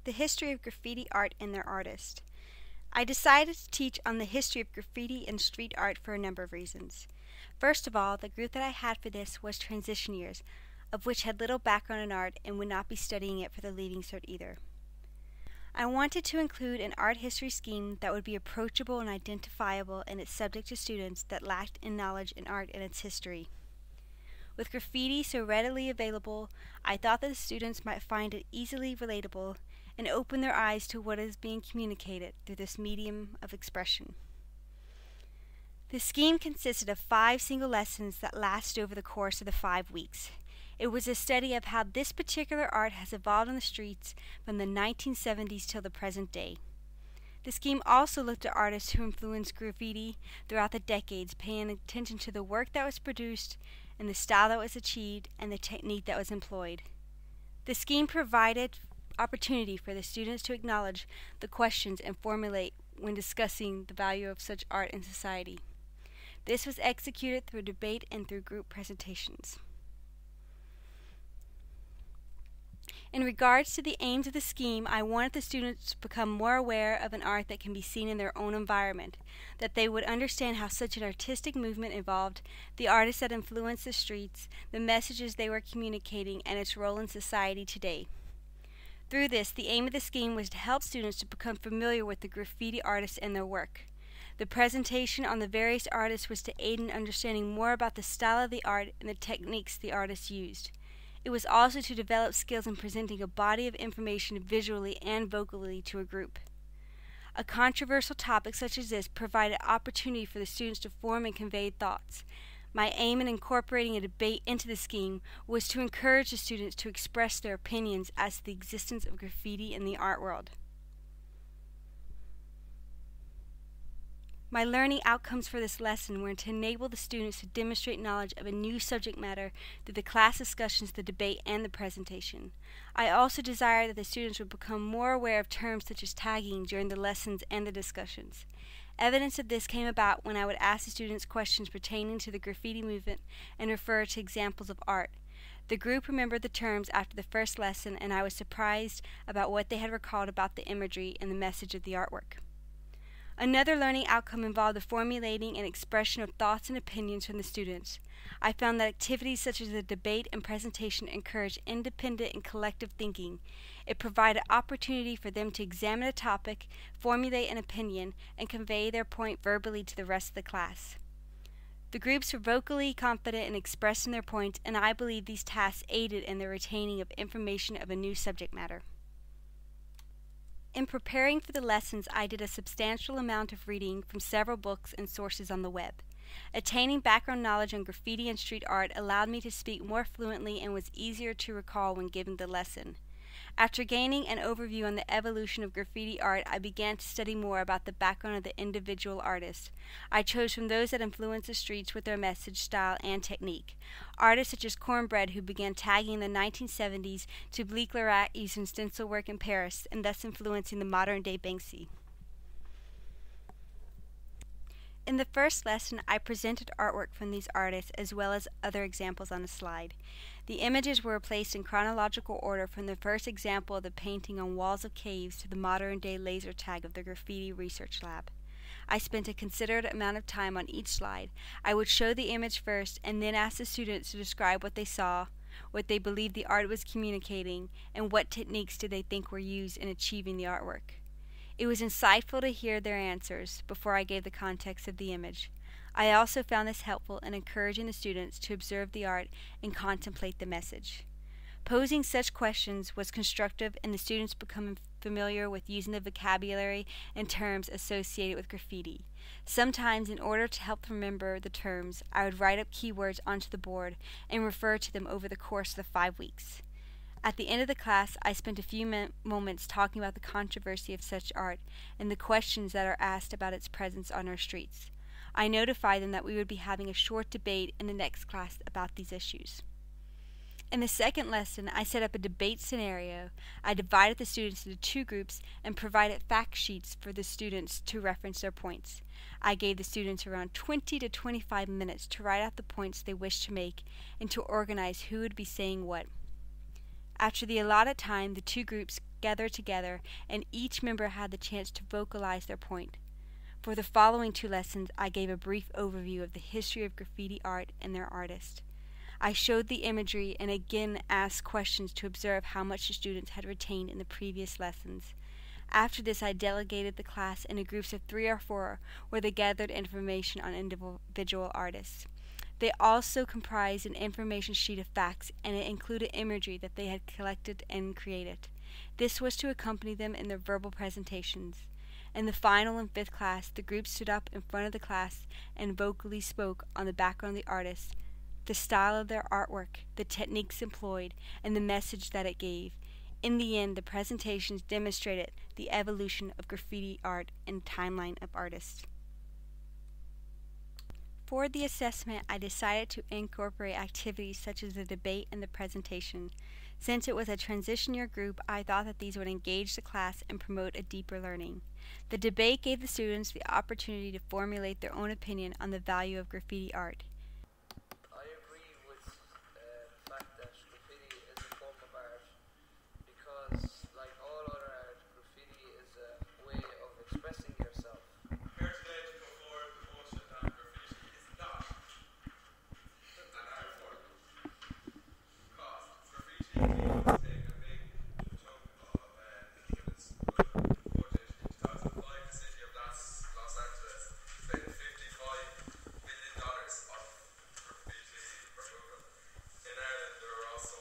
The history of graffiti art and their artists. I decided to teach on the history of graffiti and street art for a number of reasons. First of all, the group that I had for this was transition years, of which had little background in art and would not be studying it for the Leaving Cert either. I wanted to include an art history scheme that would be approachable and identifiable in its subject to students that lacked in knowledge in art and its history. With graffiti so readily available, I thought that the students might find it easily relatable and open their eyes to what is being communicated through this medium of expression. The scheme consisted of 5 single lessons that lasted over the course of the 5 weeks. It was a study of how this particular art has evolved on the streets from the 1970s till the present day. The scheme also looked at artists who influenced graffiti throughout the decades, paying attention to the work that was produced and the style that was achieved and the technique that was employed. The scheme provided opportunity for the students to acknowledge the questions and formulate when discussing the value of such art in society. This was executed through debate and through group presentations. In regards to the aims of the scheme, I wanted the students to become more aware of an art that can be seen in their own environment, that they would understand how such an artistic movement evolved, the artists that influenced the streets, the messages they were communicating, and its role in society today. Through this, the aim of the scheme was to help students to become familiar with the graffiti artists and their work. The presentation on the various artists was to aid in understanding more about the style of the art and the techniques the artists used. It was also to develop skills in presenting a body of information visually and vocally to a group. A controversial topic such as this provided opportunity for the students to form and convey thoughts. My aim in incorporating a debate into the scheme was to encourage the students to express their opinions as to the existence of graffiti in the art world. My learning outcomes for this lesson were to enable the students to demonstrate knowledge of a new subject matter through the class discussions, the debate, and the presentation. I also desired that the students would become more aware of terms such as tagging during the lessons and the discussions. Evidence of this came about when I would ask the students questions pertaining to the graffiti movement and refer to examples of art. The group remembered the terms after the first lesson, and I was surprised about what they had recalled about the imagery and the message of the artwork. Another learning outcome involved the formulating and expression of thoughts and opinions from the students. I found that activities such as the debate and presentation encouraged independent and collective thinking. It provided opportunity for them to examine a topic, formulate an opinion, and convey their point verbally to the rest of the class. The groups were vocally confident in expressing their points, and I believe these tasks aided in the retaining of information of a new subject matter. In preparing for the lessons, I did a substantial amount of reading from several books and sources on the web. Attaining background knowledge on graffiti and street art allowed me to speak more fluently and was easier to recall when giving the lesson. After gaining an overview on the evolution of graffiti art, I began to study more about the background of the individual artists. I chose from those that influenced the streets with their message, style, and technique. Artists such as Cornbread, who began tagging in the 1970s, to Bleek Larac using stencil work in Paris, and thus influencing the modern-day Banksy. In the first lesson, I presented artwork from these artists as well as other examples on a slide. The images were placed in chronological order from the first example of the painting on walls of caves to the modern-day laser tag of the Graffiti Research Lab. I spent a considerate amount of time on each slide. I would show the image first and then ask the students to describe what they saw, what they believed the art was communicating, and what techniques did they think were used in achieving the artwork. It was insightful to hear their answers before I gave the context of the image. I also found this helpful in encouraging the students to observe the art and contemplate the message. Posing such questions was constructive in the students becoming familiar with using the vocabulary and terms associated with graffiti. Sometimes, in order to help them remember the terms, I would write up keywords onto the board and refer to them over the course of the 5 weeks. At the end of the class, I spent a few moments talking about the controversy of such art and the questions that are asked about its presence on our streets. I notified them that we would be having a short debate in the next class about these issues. In the second lesson, I set up a debate scenario. I divided the students into 2 groups and provided fact sheets for the students to reference their points. I gave the students around 20 to 25 minutes to write out the points they wished to make and to organize who would be saying what. After the allotted time, the 2 groups gathered together, and each member had the chance to vocalize their point. For the following 2 lessons, I gave a brief overview of the history of graffiti art and their artists. I showed the imagery and again asked questions to observe how much the students had retained in the previous lessons. After this, I delegated the class into groups of 3 or 4 where they gathered information on individual artists. They also comprised an information sheet of facts, and it included imagery that they had collected and created. This was to accompany them in their verbal presentations. In the final and 5th class, the group stood up in front of the class and vocally spoke on the background of the artist, the style of their artwork, the techniques employed, and the message that it gave. In the end, the presentations demonstrated the evolution of graffiti art and timeline of artists. For the assessment, I decided to incorporate activities such as the debate and the presentation. Since it was a transition year group, I thought that these would engage the class and promote a deeper learning. The debate gave the students the opportunity to formulate their own opinion on the value of graffiti art. I agree with the fact that graffiti is a form of art because, like all other art, graffiti is a way of expressing yourself. Here today to put forward the motion that graffiti is not an art form. Because graffiti is taking a big chunk of humans' budget. In 2005, the city of Los Angeles spent $55 million on graffiti removal. In Ireland, there are also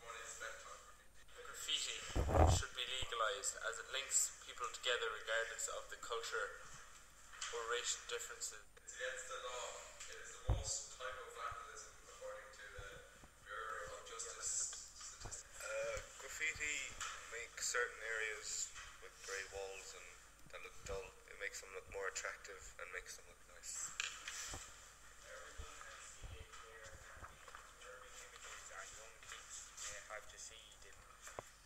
money spent on graffiti. Graffiti should be legalised as it links people together regardless of the culture or racial differences. It's against the law. It is the most type of vandalism according to the Bureau of Justice statistics. Graffiti makes certain areas with grey walls and that look dull. It makes them look more attractive and makes them look nice. Everyone can see it here, urban images and young kids may have to see them.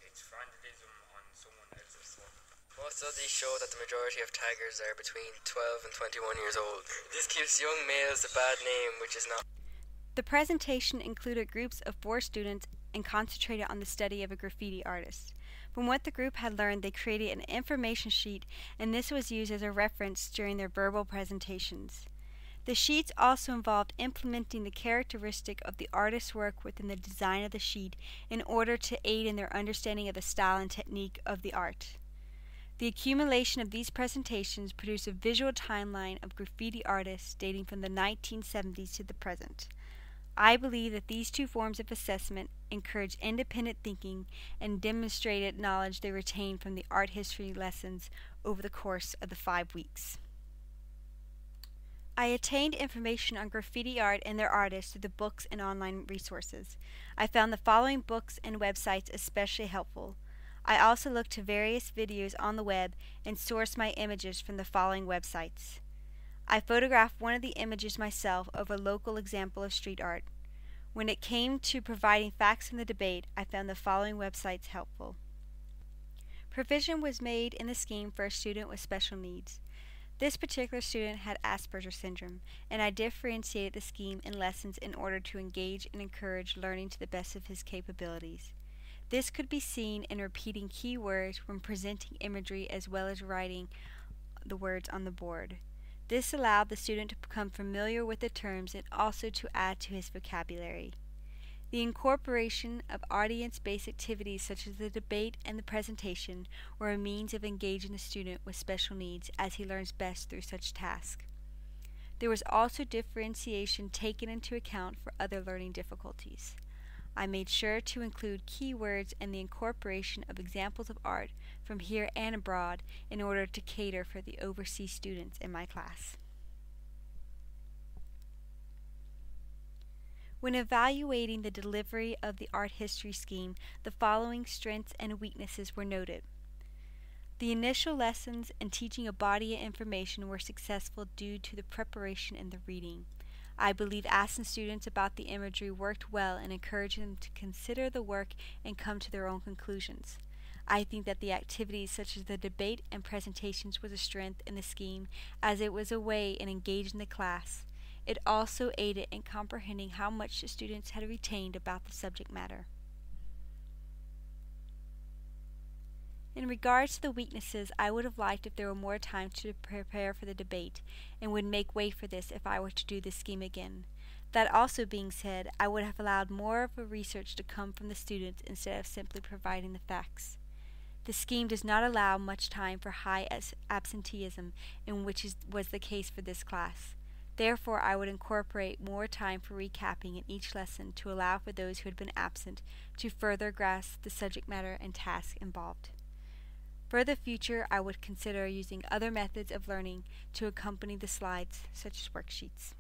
It's vandalism on someone else's work. Most studies show that the majority of taggers are between 12 and 21 years old. This gives young males a bad name, which is not. The presentation included groups of 4 students and concentrated on the study of a graffiti artist. From what the group had learned, they created an information sheet, and this was used as a reference during their verbal presentations. The sheets also involved implementing the characteristic of the artist's work within the design of the sheet in order to aid in their understanding of the style and technique of the art. The accumulation of these presentations produced a visual timeline of graffiti artists dating from the 1970s to the present. I believe that these 2 forms of assessment encouraged independent thinking and demonstrated knowledge they retained from the art history lessons over the course of the 5 weeks. I attained information on graffiti art and their artists through the books and online resources. I found the following books and websites especially helpful. I also looked to various videos on the web and sourced my images from the following websites. I photographed one of the images myself of a local example of street art. When it came to providing facts in the debate, I found the following websites helpful. Provision was made in the scheme for a student with special needs. This particular student had Asperger's syndrome, and I differentiated the scheme in lessons in order to engage and encourage learning to the best of his capabilities. This could be seen in repeating key words when presenting imagery as well as writing the words on the board. This allowed the student to become familiar with the terms and also to add to his vocabulary. The incorporation of audience-based activities such as the debate and the presentation were a means of engaging the student with special needs as he learns best through such tasks. There was also differentiation taken into account for other learning difficulties. I made sure to include keywords and the incorporation of examples of art from here and abroad in order to cater for the overseas students in my class. When evaluating the delivery of the art history scheme, the following strengths and weaknesses were noted. The initial lessons and teaching a body of information were successful due to the preparation and the reading. I believe asking students about the imagery worked well and encouraged them to consider the work and come to their own conclusions. I think that the activities such as the debate and presentations was a strength in the scheme as it was a way in engaging the class. It also aided in comprehending how much the students had retained about the subject matter. In regards to the weaknesses, I would have liked if there were more time to prepare for the debate, and would make way for this if I were to do this scheme again. That also being said, I would have allowed more of the research to come from the students instead of simply providing the facts. The scheme does not allow much time for high absenteeism, was the case for this class. Therefore, I would incorporate more time for recapping in each lesson to allow for those who had been absent to further grasp the subject matter and task involved. For the future, I would consider using other methods of learning to accompany the slides, such as worksheets.